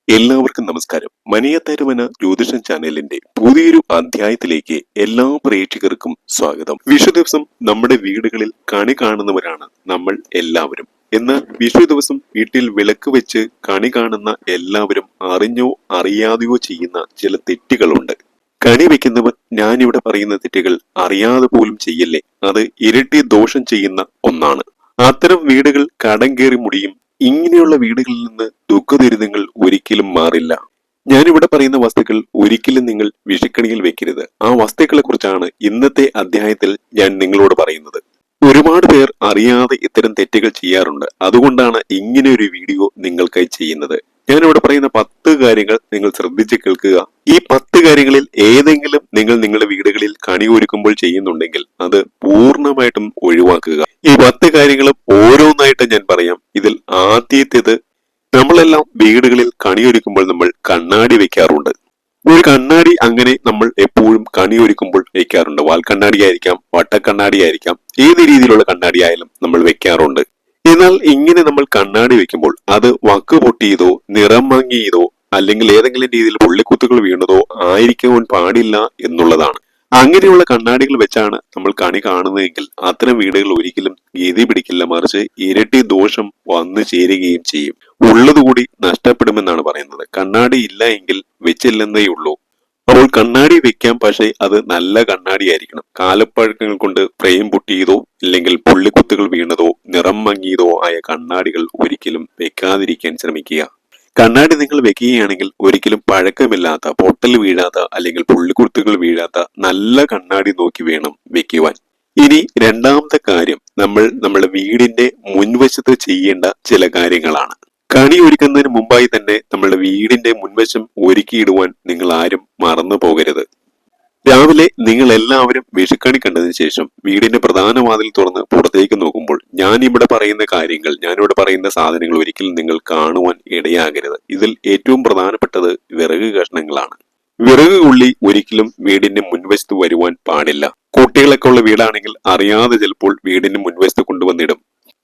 എല്ലാവർക്കും നമസ്കാരം. മനയത്തരുവന ജ്യോതിഷം ചാനലിന്റെ പുതിയൊരു അധ്യായത്തിലേക്ക് എല്ലാ പ്രേക്ഷകർക്കും സ്വാഗതം. വിഷു ദിവസം നമ്മുടെ വീടുകളിൽ കണി കാണുന്നവരാണ് നമ്മൾ എല്ലാവരും. എന്നാൽ വിഷു ദിവസം വീട്ടിൽ വിളക്ക് വെച്ച് കണി കാണുന്ന എല്ലാവരും അറിഞ്ഞോ അറിയാതെയോ ചെയ്യുന്ന ചില തെറ്റുകളുണ്ട്. കണി വെക്കുന്നവർ ഞാനിവിടെ പറയുന്ന തെറ്റുകൾ അറിയാതെ പോലും ചെയ്യല്ലേ, അത് ഇരട്ടി ദോഷം ചെയ്യുന്ന ഒന്നാണ്. അത്തരം വീടുകൾ കടം കയറി മുടിയും. ഇങ്ങനെയുള്ള വീടുകളിൽ നിന്ന് ദുഃഖദുരിതങ്ങൾ ഒരിക്കലും മാറില്ല. ഞാനിവിടെ പറയുന്ന വസ്തുക്കൾ ഒരിക്കലും നിങ്ങൾ വിഷുക്കണിയിൽ വെക്കരുത്. ആ വസ്തുക്കളെ കുറിച്ചാണ് ഇന്നത്തെ അധ്യായത്തിൽ ഞാൻ നിങ്ങളോട് പറയുന്നത്. ഒരുപാട് പേർ അറിയാതെ ഇത്തരം തെറ്റുകൾ ചെയ്യാറുണ്ട്. അതുകൊണ്ടാണ് ഇങ്ങനെ ഒരു വീഡിയോ നിങ്ങൾക്കായി ചെയ്യുന്നത്. ഞാനിവിടെ പറയുന്ന 10 കാര്യങ്ങൾ നിങ്ങൾ ശ്രദ്ധിച്ച് കേൾക്കുക. ഈ 10 കാര്യങ്ങളിൽ ഏതെങ്കിലും നിങ്ങൾ നിങ്ങളുടെ വീടുകളിൽ കണി ഒരുക്കുമ്പോൾ ചെയ്യുന്നുണ്ടെങ്കിൽ അത് പൂർണ്ണമായിട്ടും ഒഴിവാക്കുക. ഈ 10 കാര്യങ്ങളും ഓരോന്നായിട്ട് ഞാൻ പറയാം. ഇതിൽ ആദ്യത്തേത്, നമ്മളെല്ലാം വീടുകളിൽ കണിയൊരുക്കുമ്പോൾ നമ്മൾ കണ്ണാടി വെക്കാറുണ്ട്. ഒരു കണ്ണാടി അങ്ങനെ നമ്മൾ എപ്പോഴും കണിയൊരുക്കുമ്പോൾ വെക്കാറുണ്ട്. വാൽക്കണ്ണാടി ആയിരിക്കാം, വട്ടക്കണ്ണാടി ആയിരിക്കാം, ഏത് രീതിയിലുള്ള കണ്ണാടി ആയാലും നമ്മൾ വെക്കാറുണ്ട്. എന്നാൽ ഇങ്ങനെ നമ്മൾ കണ്ണാടി വെക്കുമ്പോൾ അത് വക്ക് പൊട്ടിയതോ നിറം മങ്ങിയതോ അല്ലെങ്കിൽ ഏതെങ്കിലും രീതിയിൽ പുള്ളിക്കുത്തുകൾ വീണതോ ആയിരിക്കുവാൻ പാടില്ല എന്നുള്ളതാണ്. അങ്ങനെയുള്ള കണ്ണാടികൾ വെച്ചാണ് നമ്മൾ കണി കാണുന്നതെങ്കിൽ അത്തരം വീടുകൾ ഒരിക്കലും ഗതി പിടിക്കില്ല, മറിച്ച് ഇരട്ടി ദോഷം വന്നു ചേരുകയും ചെയ്യും. ഉള്ളതുകൂടി നഷ്ടപ്പെടുമെന്നാണ് പറയുന്നത്. കണ്ണാടി ഇല്ല എങ്കിൽ വെച്ചില്ലെന്നേ ഉള്ളൂ. അപ്പോൾ കണ്ണാടി വെക്കാം, പക്ഷേ അത് നല്ല കണ്ണാടി ആയിരിക്കണം. കാലപ്പഴക്കങ്ങൾ കൊണ്ട് ഫ്രെയിം പൊട്ടിയതോ ഇല്ലെങ്കിൽ പുള്ളിക്കുത്തുകൾ വീണതോ നിറം മങ്ങിയതോ ആയ കണ്ണാടികൾ ഒരിക്കലും വെക്കാതിരിക്കാൻ ശ്രമിക്കുക. കണ്ണാടി നിങ്ങൾ വെക്കുകയാണെങ്കിൽ ഒരിക്കലും പഴക്കമില്ലാത്ത, പൊട്ടൽ വീഴാത്ത അല്ലെങ്കിൽ പുള്ളിക്കുത്തുകൾ വീഴാത്ത നല്ല കണ്ണാടി നോക്കി വേണം വെക്കുവാൻ. ഇനി രണ്ടാമത്തെ കാര്യം, നമ്മൾ നമ്മുടെ വീടിന്റെ മുൻവശത്ത് ചെയ്യേണ്ട ചില കാര്യങ്ങളാണ്. കണി ഒരുക്കുന്നതിന് മുമ്പായി തന്നെ നമ്മളുടെ വീടിന്റെ മുൻവശം ഒരുക്കിയിടുവാൻ നിങ്ങൾ ആരും മറന്നു പോകരുത്. രാവിലെ നിങ്ങൾ എല്ലാവരും വിഷുക്കണി കണ്ടതിന് ശേഷം വീടിന്റെ പ്രധാന വാതിൽ തുറന്ന് പുറത്തേക്ക് നോക്കുമ്പോൾ ഞാനിവിടെ പറയുന്ന സാധനങ്ങൾ ഒരിക്കലും നിങ്ങൾ കാണുവാൻ ഇടയാകരുത്. ഇതിൽ ഏറ്റവും പ്രധാനപ്പെട്ടത് വിറക് കഷ്ണങ്ങളാണ്. വിറക് ഉള്ളി ഒരിക്കലും വീടിന്റെ മുൻവശത്ത് വരുവാൻ പാടില്ല. കുട്ടികളൊക്കെ ഉള്ള വീടാണെങ്കിൽ അറിയാതെ ചിലപ്പോൾ വീടിന്റെ മുൻവശത്ത് കൊണ്ടുവന്നിടും.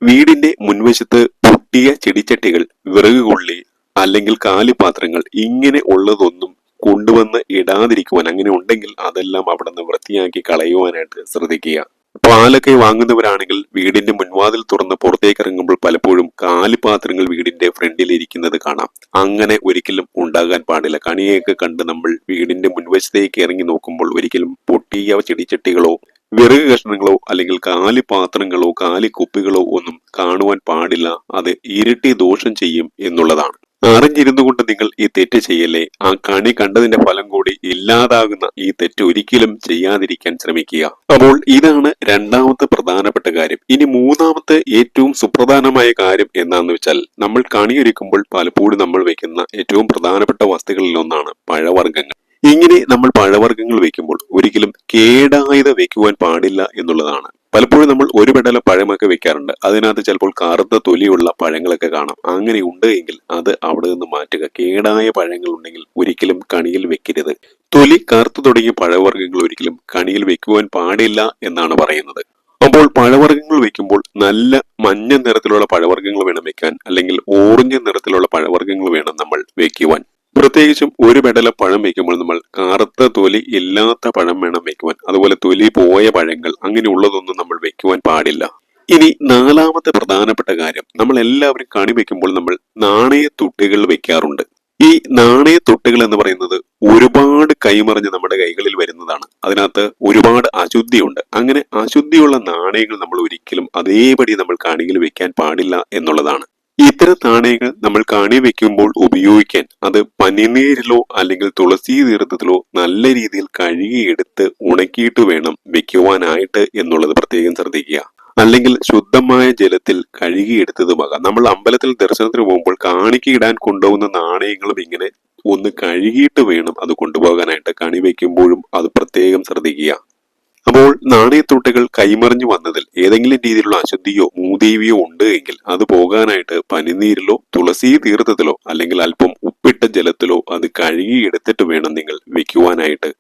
വീടിന്റെ മുൻവശത്ത് പൊട്ടിയ ചെടിച്ചട്ടികൾ, വിറക് കൊള്ളി അല്ലെങ്കിൽ കാലിപാത്രങ്ങൾ ഇങ്ങനെ ഉള്ളതൊന്നും കൊണ്ടുവന്ന് ഇടാതിരിക്കുവാൻ, അങ്ങനെ ഉണ്ടെങ്കിൽ അതെല്ലാം അവിടെ നിന്ന് വൃത്തിയാക്കി കളയുവാനായിട്ട് ശ്രദ്ധിക്കുക. പാലൊക്കെ വാങ്ങുന്നവരാണെങ്കിൽ വീടിന്റെ മുൻവാതിൽ തുറന്ന് പുറത്തേക്ക് ഇറങ്ങുമ്പോൾ പലപ്പോഴും കാലിപാത്രങ്ങൾ വീടിന്റെ ഫ്രണ്ടിൽ ഇരിക്കുന്നത് കാണാം. അങ്ങനെ ഒരിക്കലും ഉണ്ടാകാൻ പാടില്ല. കണിയൊക്കെ കണ്ട് നമ്മൾ വീടിന്റെ മുൻവശത്തേക്ക് ഇറങ്ങി നോക്കുമ്പോൾ ഒരിക്കലും പൊട്ടിയ ചെടിച്ചട്ടികളോ വിറക് കഷ്ണങ്ങളോ അല്ലെങ്കിൽ കാലിപാത്രങ്ങളോ കാലിക്കുപ്പികളോ ഒന്നും കാണുവാൻ പാടില്ല. അത് ഇരട്ടി ദോഷം ചെയ്യും എന്നുള്ളതാണ്. അറിഞ്ഞിരുന്നു കൊണ്ട് നിങ്ങൾ ഈ തെറ്റ് ചെയ്യല്ലേ. ആ കണി കണ്ടതിന്റെ ഫലം കൂടി ഇല്ലാതാകുന്ന ഈ തെറ്റ് ഒരിക്കലും ചെയ്യാതിരിക്കാൻ ശ്രമിക്കുക. അപ്പോൾ ഇതാണ് രണ്ടാമത്തെ പ്രധാനപ്പെട്ട കാര്യം. ഇനി മൂന്നാമത്തെ ഏറ്റവും സുപ്രധാനമായ കാര്യം എന്താണെന്ന് വെച്ചാൽ, നമ്മൾ കണിയൊരുക്കുമ്പോൾ പലപ്പോഴും നമ്മൾ വെക്കുന്ന ഏറ്റവും പ്രധാനപ്പെട്ട വസ്തുക്കളിൽ ഒന്നാണ് പഴവർഗ്ഗങ്ങൾ. ഇങ്ങനെ നമ്മൾ പഴവർഗ്ഗങ്ങൾ വെക്കുമ്പോൾ ഒരിക്കലും കേടായത് വെക്കുവാൻ പാടില്ല എന്നുള്ളതാണ്. പലപ്പോഴും നമ്മൾ ഒരു പെടല പഴമൊക്കെ വെക്കാറുണ്ട്. അതിനകത്ത് ചിലപ്പോൾ കറുത്ത തൊലിയുള്ള പഴങ്ങളൊക്കെ കാണാം. അങ്ങനെ ഉണ്ട് എങ്കിൽ അത് അവിടെ നിന്ന് മാറ്റുക. കേടായ പഴങ്ങൾ ഉണ്ടെങ്കിൽ ഒരിക്കലും കണിയിൽ വെക്കരുത്. തൊലി കറുത്തു തുടങ്ങിയ പഴവർഗ്ഗങ്ങൾ ഒരിക്കലും കണിയിൽ വെക്കുവാൻ പാടില്ല എന്നാണ് പറയുന്നത്. അപ്പോൾ പഴവർഗ്ഗങ്ങൾ വെക്കുമ്പോൾ നല്ല മഞ്ഞ നിറത്തിലുള്ള പഴവർഗ്ഗങ്ങൾ വേണം വെക്കാൻ, അല്ലെങ്കിൽ ഓറഞ്ച് നിറത്തിലുള്ള പഴവർഗ്ഗങ്ങൾ വേണം നമ്മൾ വെക്കുവാൻ. പ്രത്യേകിച്ചും ഒരു പെടല പഴം വെക്കുമ്പോൾ നമ്മൾ കറുത്ത തൊലി ഇല്ലാത്ത പഴം വേണം വെക്കുവാൻ. അതുപോലെ തൊലി പോയ പഴങ്ങൾ അങ്ങനെയുള്ളതൊന്നും നമ്മൾ വെക്കുവാൻ പാടില്ല. ഇനി നാലാമത്തെ പ്രധാനപ്പെട്ട കാര്യം, നമ്മൾ എല്ലാവരും കണി വെക്കുമ്പോൾ നമ്മൾ നാണയത്തുട്ടുകൾ വെക്കാറുണ്ട്. ഈ നാണയത്തുട്ടുകൾ എന്ന് പറയുന്നത് ഒരുപാട് കൈമറിഞ്ഞ് നമ്മുടെ കൈകളിൽ വരുന്നതാണ്. അതിനകത്ത് ഒരുപാട് അശുദ്ധിയുണ്ട്. അങ്ങനെ അശുദ്ധിയുള്ള നാണയങ്ങൾ നമ്മൾ ഒരിക്കലും അതേപടി നമ്മൾ കണിയിൽ വെക്കാൻ പാടില്ല എന്നുള്ളതാണ്. ഇത്തരം നാണയങ്ങൾ നമ്മൾ കണി വെക്കുമ്പോൾ ഉപയോഗിക്കാൻ അത് പനിനീരിലോ അല്ലെങ്കിൽ തുളസി തീർത്ഥത്തിലോ നല്ല രീതിയിൽ കഴുകിയെടുത്ത് ഉണക്കിയിട്ട് വേണം വെക്കുവാനായിട്ട് എന്നുള്ളത് പ്രത്യേകം ശ്രദ്ധിക്കുക. അല്ലെങ്കിൽ ശുദ്ധമായ ജലത്തിൽ കഴുകിയെടുത്തതുമാകാം. നമ്മൾ അമ്പലത്തിൽ ദർശനത്തിന് പോകുമ്പോൾ കാണിക്കയിടാൻ കൊണ്ടുപോകുന്ന നാണയങ്ങളും ഇങ്ങനെ ഒന്ന് കഴുകിയിട്ട് വേണം അത് കൊണ്ടുപോകാനായിട്ട്. കണി വെക്കുമ്പോഴും അത് പ്രത്യേകം ശ്രദ്ധിക്കുക. അപ്പോൾ നാണയത്തുട്ടുകൾ കൈമറിഞ്ഞു വന്നതിൽ ഏതെങ്കിലും രീതിയിലുള്ള അശുദ്ധിയോ മൂദേവിയോ ഉണ്ട് എങ്കിൽ അത് പോകാനായിട്ട് പനിനീരിലോ തുളസി തീർത്ഥത്തിലോ അല്ലെങ്കിൽ അല്പം ഉപ്പിട്ട ജലത്തിലോ അത് കഴുകിയെടുത്തിട്ട് വേണം നിങ്ങൾ വെക്കുവാനായിട്ട്.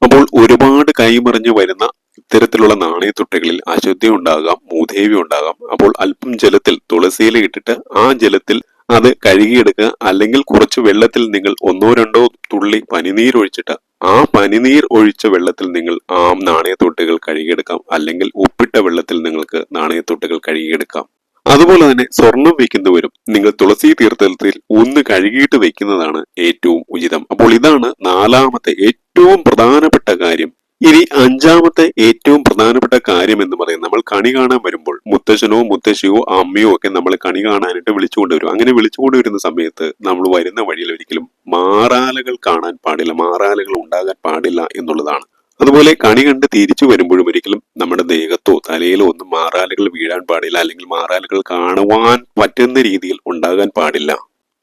അപ്പോൾ ഒരുപാട് കൈമറിഞ്ഞു വരുന്ന ഇത്തരത്തിലുള്ള നാണയത്തുട്ടുകളിൽ അശുദ്ധി ഉണ്ടാകാം, മൂദേവി ഉണ്ടാകാം. അപ്പോൾ അല്പം ജലത്തിൽ തുളസിയില ഇട്ടിട്ട് ആ ജലത്തിൽ അത് കഴുകിയെടുക്കുക. അല്ലെങ്കിൽ കുറച്ച് വെള്ളത്തിൽ നിങ്ങൾ ഒന്നോ രണ്ടോ തുള്ളി പനിനീരൊഴിച്ചിട്ട് ആ പനിനീർ ഒഴിച്ച വെള്ളത്തിൽ നിങ്ങൾ ആ നാണയത്തൊട്ടുകൾ കഴുകിയെടുക്കാം. അല്ലെങ്കിൽ ഉപ്പിട്ട വെള്ളത്തിൽ നിങ്ങൾക്ക് നാണയത്തൊട്ടുകൾ കഴുകിയെടുക്കാം. അതുപോലെ തന്നെ സ്വർണം വെക്കുന്നവരും നിങ്ങൾ തുളസി തീർത്ഥത്തിൽ ഒന്ന് കഴുകിയിട്ട് വെക്കുന്നതാണ് ഏറ്റവും ഉചിതം. അപ്പോൾ ഇതാണ് നാലാമത്തെ ഏറ്റവും പ്രധാനപ്പെട്ട കാര്യം. ഇനി അഞ്ചാമത്തെ ഏറ്റവും പ്രധാനപ്പെട്ട കാര്യം എന്ന് പറയുന്നത്, നമ്മൾ കണി കാണാൻ വരുമ്പോൾ മുത്തശ്ശനോ മുത്തശ്ശിയോ അമ്മയോ ഒക്കെ നമ്മൾ കണി കാണാനായിട്ട് വിളിച്ചുകൊണ്ടുവരും. അങ്ങനെ വിളിച്ചുകൊണ്ടുവരുന്ന സമയത്ത് നമ്മൾ വരുന്ന വഴിയിൽ ഒരിക്കലും മാറാലകൾ കാണാൻ പാടില്ല, മാറാലകൾ ഉണ്ടാകാൻ പാടില്ല എന്നുള്ളതാണ്. അതുപോലെ കണി കണ്ട് തിരിച്ചു വരുമ്പോഴും ഒരിക്കലും നമ്മുടെ ദേഹത്തോ തലയിലോ ഒന്നും മാറാലകൾ വീഴാൻ പാടില്ല, അല്ലെങ്കിൽ മാറാലകൾ കാണുവാൻ പറ്റുന്ന രീതിയിൽ ഉണ്ടാകാൻ പാടില്ല.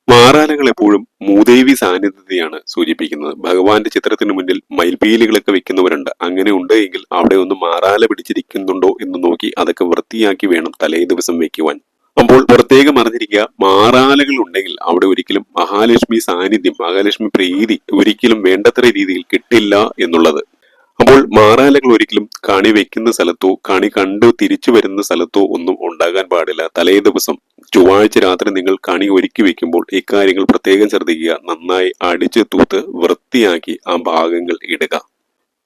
മാറാലകൾ എപ്പോഴും മൂദേവി സാന്നിധ്യത്തെയാണ് സൂചിപ്പിക്കുന്നത്. ഭഗവാന്റെ ചിത്രത്തിന് മുന്നിൽ മയിൽപീലികളൊക്കെ വെക്കുന്നവരുണ്ട്. അങ്ങനെ ഉണ്ട് എങ്കിൽ അവിടെ ഒന്ന് മാറാല പിടിച്ചിരിക്കുന്നുണ്ടോ എന്ന് നോക്കി അതൊക്കെ വൃത്തിയാക്കി വേണം തലേ ദിവസം വെക്കുവാൻ. അപ്പോൾ പ്രത്യേകം അറിഞ്ഞിരിക്കുക, മാറാലകൾ ഉണ്ടെങ്കിൽ അവിടെ ഒരിക്കലും മഹാലക്ഷ്മി സാന്നിധ്യം, മഹാലക്ഷ്മി പ്രീതി ഒരിക്കലും വേണ്ടത്ര രീതിയിൽ കിട്ടില്ല എന്നുള്ളത്. അപ്പോൾ മാറാലകൾ ഒരിക്കലും കണി വെക്കുന്ന സ്ഥലത്തോ കണി കണ്ടു തിരിച്ചു വരുന്ന സ്ഥലത്തോ ഒന്നും ഉണ്ടാകാൻ പാടില്ല. തലേ ദിവസം ചൊവ്വാഴ്ച രാത്രി നിങ്ങൾ കണി ഒരുക്കി വെക്കുമ്പോൾ ഇക്കാര്യങ്ങൾ പ്രത്യേകം ശ്രദ്ധിക്കുക. നന്നായി അടിച്ചു തൂത്ത് വൃത്തിയാക്കി ആ ഭാഗങ്ങൾ ഇടുക.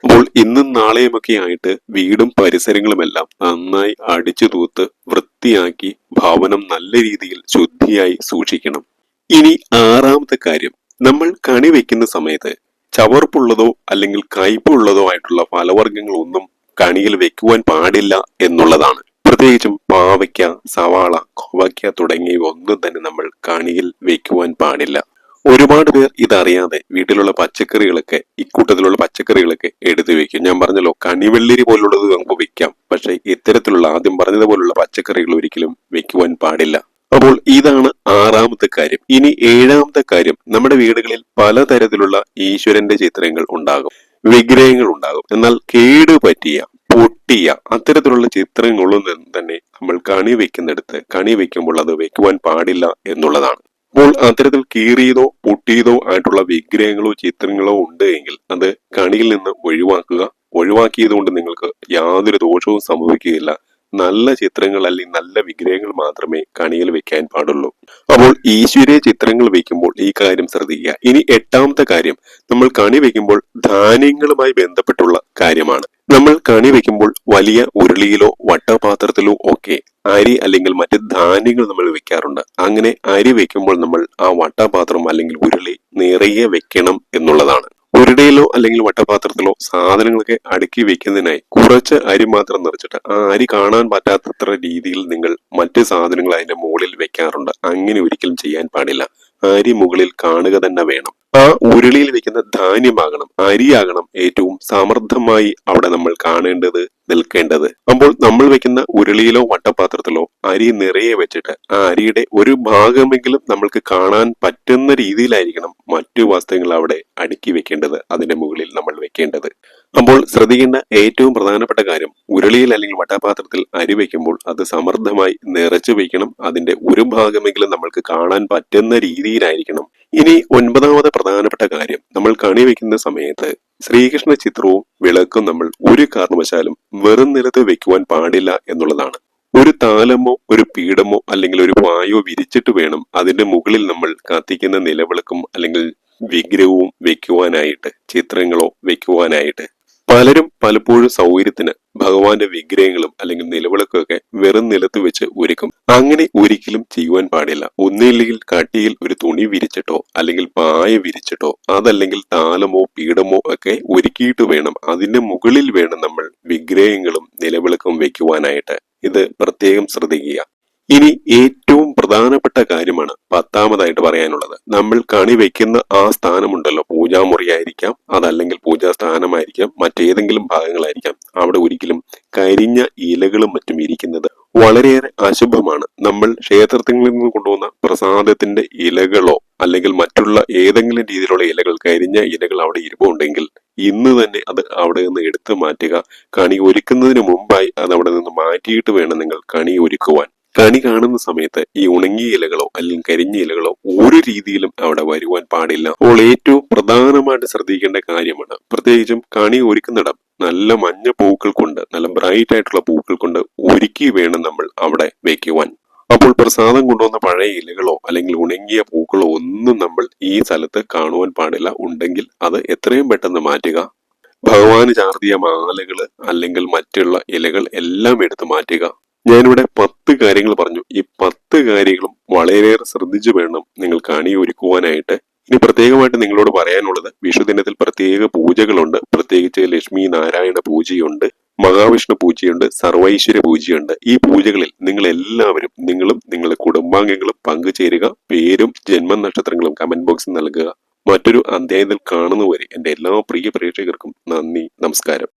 അപ്പോൾ ഇന്നും നാളെയുമൊക്കെ ആയിട്ട് വീടും പരിസരങ്ങളുമെല്ലാം നന്നായി അടിച്ചു തൂത്ത് വൃത്തിയാക്കി ഭവനം നല്ല രീതിയിൽ ശുദ്ധിയായി സൂക്ഷിക്കണം. ഇനി ആറാമത്തെ കാര്യം, നമ്മൾ കണി വെക്കുന്ന സമയത്ത് ചവർപ്പുള്ളതോ അല്ലെങ്കിൽ കയ്പുള്ളതോ ആയിട്ടുള്ള ഫലവർഗ്ഗങ്ങളൊന്നും കണിയിൽ വെക്കുവാൻ പാടില്ല എന്നുള്ളതാണ്. പ്രത്യേകിച്ചും പാവയ്ക്ക, സവാള, കോവയ്ക്ക തുടങ്ങിയവ ഒന്നും തന്നെ നമ്മൾ കണിയിൽ വെക്കുവാൻ പാടില്ല. ഒരുപാട് പേർ ഇതറിയാതെ വീട്ടിലുള്ള പച്ചക്കറികളൊക്കെ, ഇക്കൂട്ടത്തിലുള്ള പച്ചക്കറികളൊക്കെ എടുത്തു വെക്കും. ഞാൻ പറഞ്ഞല്ലോ, കണിവെള്ളരി പോലുള്ളത് നമുക്ക് വെക്കാം, പക്ഷെ ഇത്തരത്തിലുള്ള ആദ്യം പറഞ്ഞതുപോലുള്ള പച്ചക്കറികൾ ഒരിക്കലും വെക്കുവാൻ പാടില്ല. അപ്പോൾ ഇതാണ് ആറാമത്തെ കാര്യം. ഇനി ഏഴാമത്തെ കാര്യം, നമ്മുടെ വീടുകളിൽ പലതരത്തിലുള്ള ഈശ്വരന്റെ ചിത്രങ്ങൾ ഉണ്ടാകും, വിഗ്രഹങ്ങൾ ഉണ്ടാകും. എന്നാൽ കേട് പറ്റിയ, പൊട്ടിയ അത്തരത്തിലുള്ള ചിത്രങ്ങളൊന്നും തന്നെ നമ്മൾ കണി വെക്കുന്നിടത്ത് കണി വെക്കുമ്പോൾ അത് വെക്കുവാൻ പാടില്ല എന്നുള്ളതാണ്. അപ്പോൾ അത്തരത്തിൽ കീറിയതോ പൊട്ടിയതോ ആയിട്ടുള്ള വിഗ്രഹങ്ങളോ ചിത്രങ്ങളോ ഉണ്ട് എങ്കിൽ അത് കണിയിൽ നിന്ന് ഒഴിവാക്കുക. ഒഴിവാക്കിയത് കൊണ്ട് നിങ്ങൾക്ക് യാതൊരു ദോഷവും സംഭവിക്കുകയില്ല. നല്ല ചിത്രങ്ങൾ അല്ലെങ്കിൽ നല്ല വിഗ്രഹങ്ങൾ മാത്രമേ കണിയിൽ വെക്കാൻ പാടുള്ളൂ. അപ്പോൾ ഈശ്വരീയ ചിത്രങ്ങൾ വെക്കുമ്പോൾ ഈ കാര്യം ശ്രദ്ധിക്കുക. ഇനി എട്ടാമത്തെ കാര്യം, നമ്മൾ കണി വെക്കുമ്പോൾ ധാന്യങ്ങളുമായി ബന്ധപ്പെട്ടുള്ള കാര്യമാണ്. നമ്മൾ കണി വെക്കുമ്പോൾ വലിയ ഉരുളിയിലോ വട്ടപാത്രത്തിലോ ഒക്കെ അരി അല്ലെങ്കിൽ മറ്റ് ധാന്യങ്ങൾ നമ്മൾ വെക്കാറുണ്ട്. അങ്ങനെ അരി വെക്കുമ്പോൾ നമ്മൾ ആ വട്ടപാത്രം അല്ലെങ്കിൽ ഉരുളി നിറയെ വെക്കണം എന്നുള്ളതാണ്. ഉരുടയിലോ അല്ലെങ്കിൽ വട്ടപാത്രത്തിലോ സാധനങ്ങളൊക്കെ അടുക്കി വെക്കുന്നതിനായി കുറച്ച് അരി മാത്രം നിറച്ചിട്ട് ആ അരി കാണാൻ പറ്റാത്തത്ര രീതിയിൽ നിങ്ങൾ മറ്റ് സാധനങ്ങൾ അതിന്റെ മുകളിൽ വെക്കാറുണ്ട്. അങ്ങനെ ഒരിക്കലും ചെയ്യാൻ പാടില്ല. അരി മുകളിൽ കാണുക തന്നെ വേണം. ആ ഉരുളിയിൽ വെക്കുന്ന ധാന്യമാകണം, അരിയാകണം ഏറ്റവും സമൃദ്ധമായി അവിടെ നമ്മൾ കാണേണ്ടത്, നിൽക്കേണ്ടത്. അപ്പോൾ നമ്മൾ വെക്കുന്ന ഉരുളിയിലോ വട്ടപാത്രത്തിലോ അരി നിറയെ വെച്ചിട്ട് ആ അരിയുടെ ഒരു ഭാഗമെങ്കിലും നമ്മൾക്ക് കാണാൻ പറ്റുന്ന രീതിയിലായിരിക്കണം മറ്റു വസ്തുക്കൾ അവിടെ അടുക്കി വെക്കേണ്ടത്, അതിന്റെ മുകളിൽ നമ്മൾ വെക്കേണ്ടത്. അപ്പോൾ ശ്രദ്ധിക്കേണ്ട ഏറ്റവും പ്രധാനപ്പെട്ട കാര്യം, ഉരുളിയിൽ അല്ലെങ്കിൽ വട്ടപാത്രത്തിൽ അരി വെക്കുമ്പോൾ അത് സമൃദ്ധമായി നിറച്ചു വെക്കണം. അതിന്റെ ഒരു ഭാഗമെങ്കിലും നമ്മൾക്ക് കാണാൻ പറ്റുന്ന രീതിയിലായിരിക്കണം. ഇനി ഒൻപതാമത്തെ പ്രധാനപ്പെട്ട കാര്യം, നമ്മൾ കണി വെക്കുന്ന സമയത്ത് ശ്രീകൃഷ്ണ ചിത്രവും വിളക്കും നമ്മൾ ഒരു കാരണവശാലും വെറും നിലത്ത് വെക്കുവാൻ പാടില്ല എന്നുള്ളതാണ്. ഒരു താലമോ ഒരു പീഠമോ അല്ലെങ്കിൽ ഒരു പായോ വിരിച്ചിട്ട് വേണം അതിന്റെ മുകളിൽ നമ്മൾ കത്തിക്കുന്ന നിലവിളക്കും അല്ലെങ്കിൽ വിഗ്രഹവും വെക്കുവാനായിട്ട്, ചിത്രങ്ങളോ വെക്കുവാനായിട്ട്. പലരും പലപ്പോഴും സൗകര്യത്തിന് ഭഗവാന്റെ വിഗ്രഹങ്ങളും അല്ലെങ്കിൽ നിലവിളക്കൊക്കെ വെറും നിലത്ത് വെച്ച് ഒരുക്കും. അങ്ങനെ ഒരിക്കലും ചെയ്യുവാൻ പാടില്ല. ഒന്നില്ലെങ്കിൽ കട്ടിയിൽ ഒരു തുണി വിരിച്ചിട്ടോ അല്ലെങ്കിൽ പായ വിരിച്ചിട്ടോ അതല്ലെങ്കിൽ താലമോ പീഠമോ ഒക്കെ ഒരുക്കിയിട്ട് വേണം അതിന്റെ മുകളിൽ വേണം നമ്മൾ വിഗ്രഹങ്ങളും നിലവിളക്കും വെക്കുവാനായിട്ട്. ഇത് പ്രത്യേകം ശ്രദ്ധിക്കുക. ഇനി ഏറ്റവും പ്രധാനപ്പെട്ട കാര്യമാണ് പത്താമതായിട്ട് പറയാനുള്ളത്. നമ്മൾ കണി വെക്കുന്ന ആ സ്ഥാനമുണ്ടല്ലോ, പൂജാമുറിയായിരിക്കാം, അതല്ലെങ്കിൽ പൂജാ സ്ഥാനമായിരിക്കാം, മറ്റേതെങ്കിലും ഭാഗങ്ങളായിരിക്കാം, അവിടെ ഒരിക്കലും കരിഞ്ഞ ഇലകളും മറ്റും ഇരിക്കുന്നത് വളരെയേറെ അശുഭമാണ്. നമ്മൾ ക്ഷേത്രത്തിൽ നിന്ന് കൊണ്ടുവന്ന പ്രസാദത്തിന്റെ ഇലകളോ അല്ലെങ്കിൽ മറ്റുള്ള ഏതെങ്കിലും രീതിയിലുള്ള ഇലകൾ, കരിഞ്ഞ ഇലകൾ അവിടെ ഇരിപ്പുണ്ടെങ്കിൽ ഇന്ന് തന്നെ അത് അവിടെ നിന്ന് എടുത്തു മാറ്റുക. കണി ഒരുക്കുന്നതിന് മുമ്പായി അത് അവിടെ നിന്ന് മാറ്റിയിട്ട് വേണം നിങ്ങൾ കണി ഒരുക്കുവാൻ. കണി കാണുന്ന സമയത്ത് ഈ ഉണങ്ങിയ ഇലകളോ അല്ലെങ്കിൽ കരിഞ്ഞ ഇലകളോ ഒരു രീതിയിലും അവിടെ വരുവാൻ പാടില്ല. അപ്പോൾ ഏറ്റവും പ്രധാനമായിട്ട് ശ്രദ്ധിക്കേണ്ട കാര്യമാണ്, പ്രത്യേകിച്ചും കണി ഒരുക്കുന്നിടം നല്ല മഞ്ഞ പൂക്കൾ കൊണ്ട്, നല്ല ബ്രൈറ്റ് ആയിട്ടുള്ള പൂക്കൾ കൊണ്ട് ഒരുക്കി വേണം നമ്മൾ അവിടെ വെക്കുവാൻ. അപ്പോൾ പ്രസാദം കൊണ്ടുവന്ന പഴയ ഇലകളോ അല്ലെങ്കിൽ ഉണങ്ങിയ പൂക്കളോ ഒന്നും നമ്മൾ ഈ സ്ഥലത്ത് കാണുവാൻ പാടില്ല. ഉണ്ടെങ്കിൽ അത് എത്രയും പെട്ടെന്ന് മാറ്റുക. ഭഗവാന് ചാർത്തിയ മാലകള് അല്ലെങ്കിൽ മറ്റുള്ള ഇലകൾ എല്ലാം എടുത്തു മാറ്റുക. ഞാനിവിടെ 10 കാര്യങ്ങൾ പറഞ്ഞു. ഈ 10 കാര്യങ്ങളും വളരെയേറെ ശ്രദ്ധിച്ചു വേണം നിങ്ങൾ കണി ഒരുക്കുവാനായിട്ട്. ഇനി പ്രത്യേകമായിട്ട് നിങ്ങളോട് പറയാനുള്ളത്, വിഷുദിനത്തിൽ പ്രത്യേക പൂജകളുണ്ട്. പ്രത്യേകിച്ച് ലക്ഷ്മി നാരായണ പൂജയുണ്ട്, മഹാവിഷ്ണു പൂജയുണ്ട്, സർവൈശ്വര്യ പൂജയുണ്ട്. ഈ പൂജകളിൽ നിങ്ങൾ എല്ലാവരും, നിങ്ങളും നിങ്ങളുടെ കുടുംബാംഗങ്ങളും പങ്കുചേരുക. പേരും ജന്മനക്ഷത്രങ്ങളും കമന്റ് ബോക്സിൽ നൽകുക. മറ്റൊരു അധ്യായത്തിൽ കാണുന്നവരെ എന്റെ എല്ലാ പ്രിയ പ്രേക്ഷകർക്കും നന്ദി, നമസ്കാരം.